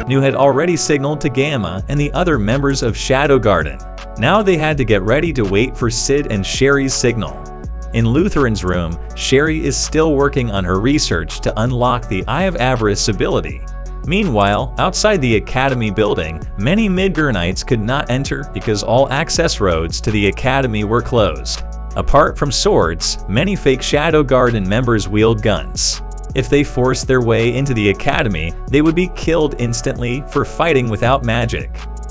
Nu had already signaled to Gamma and the other members of Shadow Garden. Now they had to get ready to wait for Sid and Sherry's signal. In Lutheran's room, Sherry is still working on her research to unlock the Eye of Avarice ability. Meanwhile, outside the Academy building, many Midgar Knights could not enter because all access roads to the Academy were closed. Apart from swords, many fake Shadow Garden members wield guns. If they forced their way into the Academy, they would be killed instantly for fighting without magic.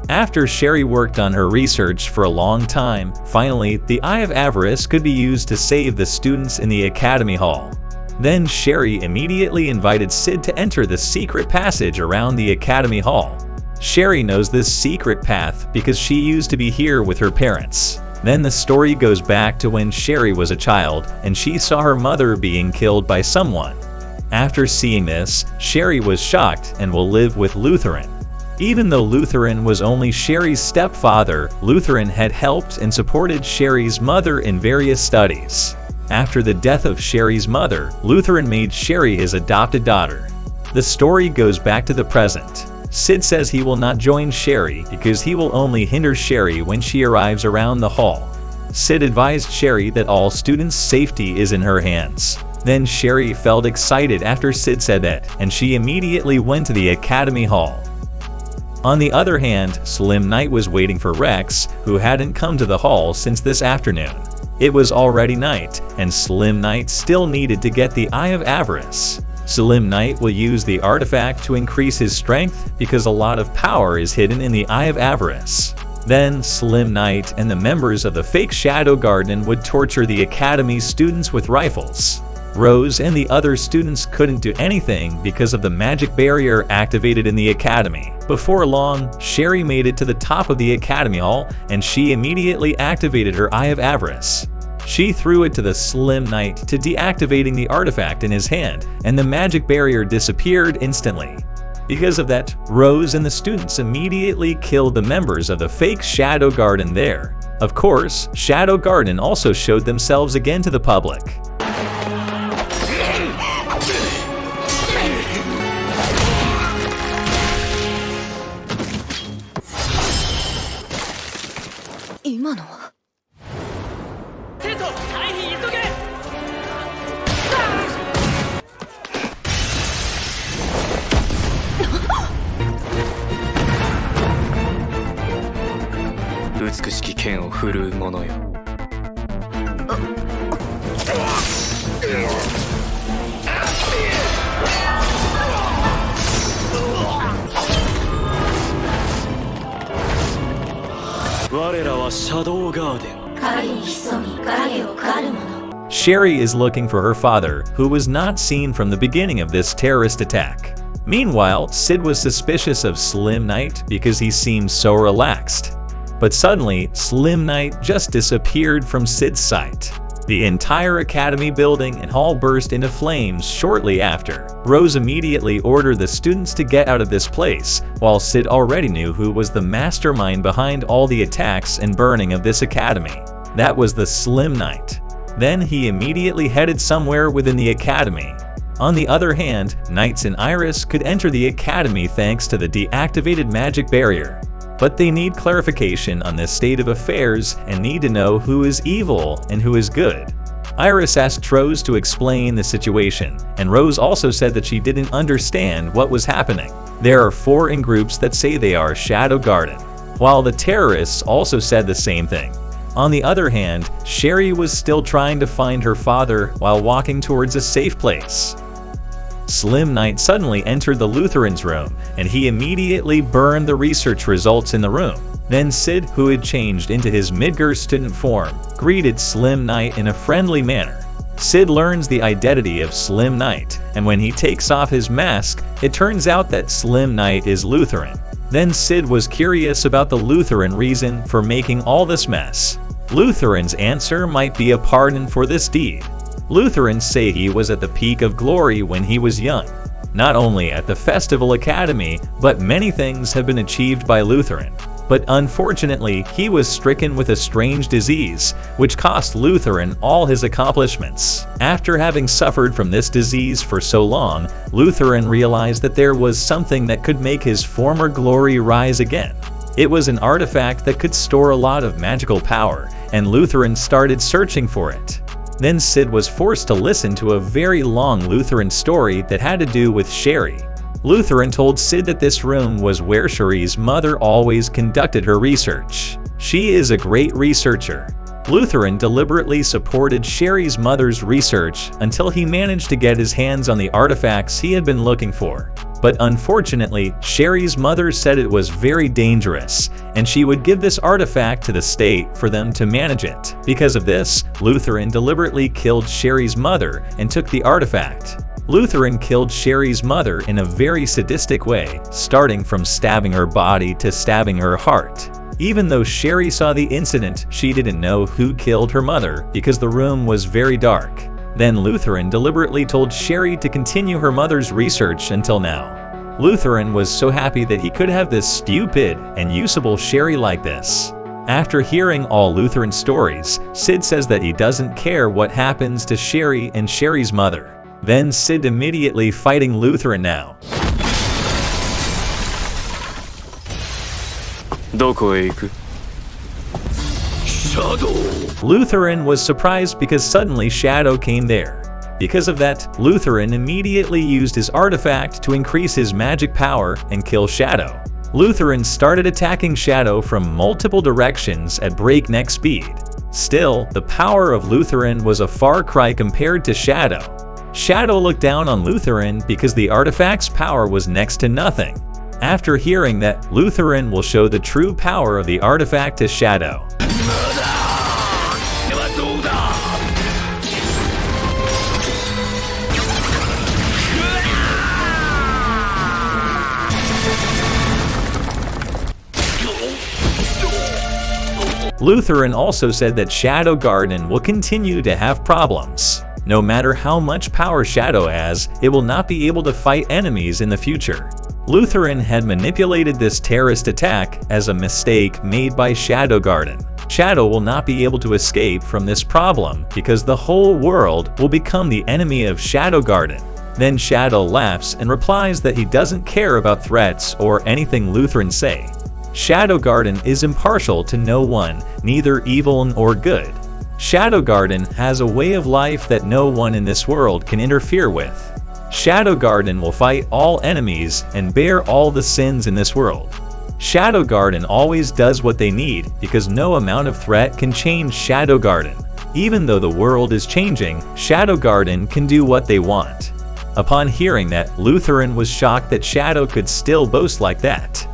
After Sherry worked on her research for a long time, finally, the Eye of Avarice could be used to save the students in the Academy Hall. Then Sherry immediately invited Sid to enter the secret passage around the Academy Hall. Sherry knows this secret path because she used to be here with her parents. Then the story goes back to when Sherry was a child and she saw her mother being killed by someone. After seeing this, Sherry was shocked and will live with Lutheran. Even though Lutheran was only Sherry's stepfather, Lutheran had helped and supported Sherry's mother in various studies. After the death of Sherry's mother, Lutheran made Sherry his adopted daughter. The story goes back to the present. Sid says he will not join Sherry because he will only hinder Sherry when she arrives around the hall. Sid advised Sherry that all students' safety is in her hands. Then Sherry felt excited after Sid said that, and she immediately went to the Academy Hall. On the other hand, Slim Knight was waiting for Rex, who hadn't come to the hall since this afternoon. It was already night, and Slim Knight still needed to get the Eye of Avarice. Slim Knight will use the artifact to increase his strength because a lot of power is hidden in the Eye of Avarice. Then Slim Knight and the members of the fake Shadow Garden would torture the Academy's students with rifles. Rose and the other students couldn't do anything because of the magic barrier activated in the Academy. Before long, Sherry made it to the top of the Academy Hall and she immediately activated her Eye of Avarice. She threw it to the Slim Knight to deactivating the artifact in his hand, and the magic barrier disappeared instantly. Because of that, Rose and the students immediately killed the members of the fake Shadow Garden there. Of course, Shadow Garden also showed themselves again to the public. Sherry is looking for her father, who was not seen from the beginning of this terrorist attack. Meanwhile, Sid was suspicious of Slim Knight because he seemed so relaxed. But suddenly, Slim Knight just disappeared from Sid's sight. The entire Academy building and hall burst into flames shortly after. Rose immediately ordered the students to get out of this place, while Sid already knew who was the mastermind behind all the attacks and burning of this academy. That was the Slim Knight. Then he immediately headed somewhere within the academy. On the other hand, Knights and Iris could enter the academy thanks to the deactivated magic barrier. But they need clarification on this state of affairs and need to know who is evil and who is good. Iris asked Rose to explain the situation, and Rose also said that she didn't understand what was happening. There are 4 in groups that say they are Shadow Garden, while the terrorists also said the same thing. On the other hand, Sherry was still trying to find her father while walking towards a safe place. Slim Knight suddenly entered the Lutheran's room, and he immediately burned the research results in the room. Then Sid, who had changed into his Midgar student form, greeted Slim Knight in a friendly manner. Sid learns the identity of Slim Knight, and when he takes off his mask, it turns out that Slim Knight is Lutheran. Then Sid was curious about the Lutheran reason for making all this mess. Lutheran's answer might be a pardon for this deed. Lutherans say he was at the peak of glory when he was young. Not only at the Festival Academy, but many things have been achieved by Lutheran. But unfortunately, he was stricken with a strange disease, which cost Lutheran all his accomplishments. After having suffered from this disease for so long, Lutheran realized that there was something that could make his former glory rise again. It was an artifact that could store a lot of magical power, and Lutheran started searching for it. Then Sid was forced to listen to a very long Lutheran story that had to do with Sherry. Lutheran told Sid that this room was where Sherry's mother always conducted her research. She is a great researcher. Lutheran deliberately supported Sherry's mother's research until he managed to get his hands on the artifacts he had been looking for. But unfortunately, Sherry's mother said it was very dangerous, and she would give this artifact to the state for them to manage it. Because of this, Lutheran deliberately killed Sherry's mother and took the artifact. Lutheran killed Sherry's mother in a very sadistic way, starting from stabbing her body to stabbing her heart. Even though Sherry saw the incident, she didn't know who killed her mother because the room was very dark. Then Lutheran deliberately told Sherry to continue her mother's research until now. Lutheran was so happy that he could have this stupid and usable Sherry like this. After hearing all Lutheran's stories, Sid says that he doesn't care what happens to Sherry and Sherry's mother. Then Sid immediately fighting Lutheran now. Lutheran was surprised because suddenly Shadow came there. Because of that, Lutheran immediately used his artifact to increase his magic power and kill Shadow. Lutheran started attacking Shadow from multiple directions at breakneck speed. Still, the power of Lutheran was a far cry compared to Shadow. Shadow looked down on Lutheran because the artifact's power was next to nothing. After hearing that, Lutheran will show the true power of the artifact to Shadow. Lutheran also said that Shadow Garden will continue to have problems. No matter how much power Shadow has, it will not be able to fight enemies in the future. Lutheran had manipulated this terrorist attack as a mistake made by Shadow Garden. Shadow will not be able to escape from this problem because the whole world will become the enemy of Shadow Garden. Then Shadow laughs and replies that he doesn't care about threats or anything Lutheran say. Shadow Garden is impartial to no one, neither evil nor good. Shadow Garden has a way of life that no one in this world can interfere with. Shadow Garden will fight all enemies and bear all the sins in this world. Shadow Garden always does what they need because no amount of threat can change Shadow Garden. Even though the world is changing, Shadow Garden can do what they want. Upon hearing that, Lutheran was shocked that Shadow could still boast like that.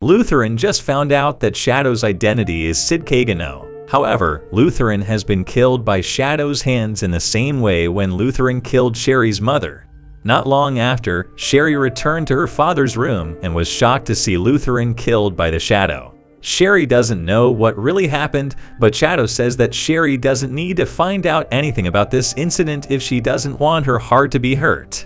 Lutheran just found out that Shadow's identity is Sid Kagano. However, Lutheran has been killed by Shadow's hands in the same way when Lutheran killed Sherry's mother. Not long after, Sherry returned to her father's room and was shocked to see Lutheran killed by the Shadow. Sherry doesn't know what really happened, but Shadow says that Sherry doesn't need to find out anything about this incident if she doesn't want her heart to be hurt.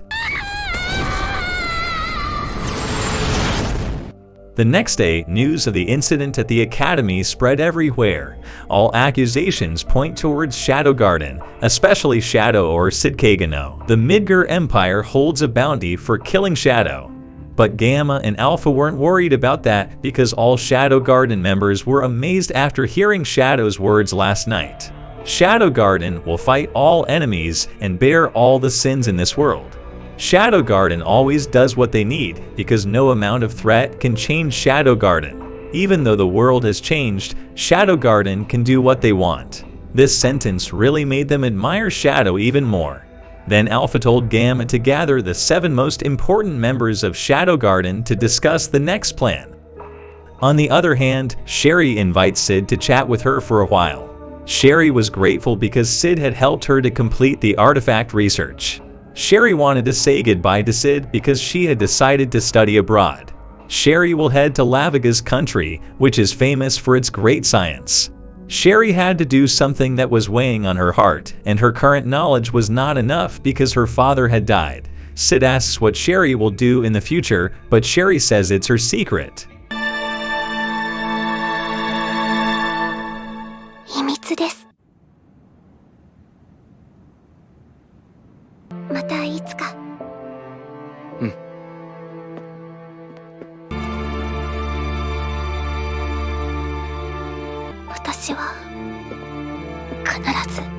The next day, news of the incident at the academy spread everywhere. All accusations point towards Shadow Garden, especially Shadow or Sid Kagano. The Midgar Empire holds a bounty for killing Shadow. But Gamma and Alpha weren't worried about that because all Shadow Garden members were amazed after hearing Shadow's words last night. Shadow Garden will fight all enemies and bear all the sins in this world. Shadow Garden always does what they need because no amount of threat can change Shadow Garden. Even though the world has changed, Shadow Garden can do what they want. This sentence really made them admire Shadow even more. Then Alpha told Gamma to gather the 7 most important members of Shadow Garden to discuss the next plan. On the other hand, Sherry invites Sid to chat with her for a while. Sherry was grateful because Sid had helped her to complete the artifact research. Sherry wanted to say goodbye to Sid because she had decided to study abroad. Sherry will head to Lavaga's country, which is famous for its great science. Sherry had to do something that was weighing on her heart, and her current knowledge was not enough because her father had died. Sid asks what Sherry will do in the future, but Sherry says it's her secret. 秘密です。またいつか。うん。私は必ず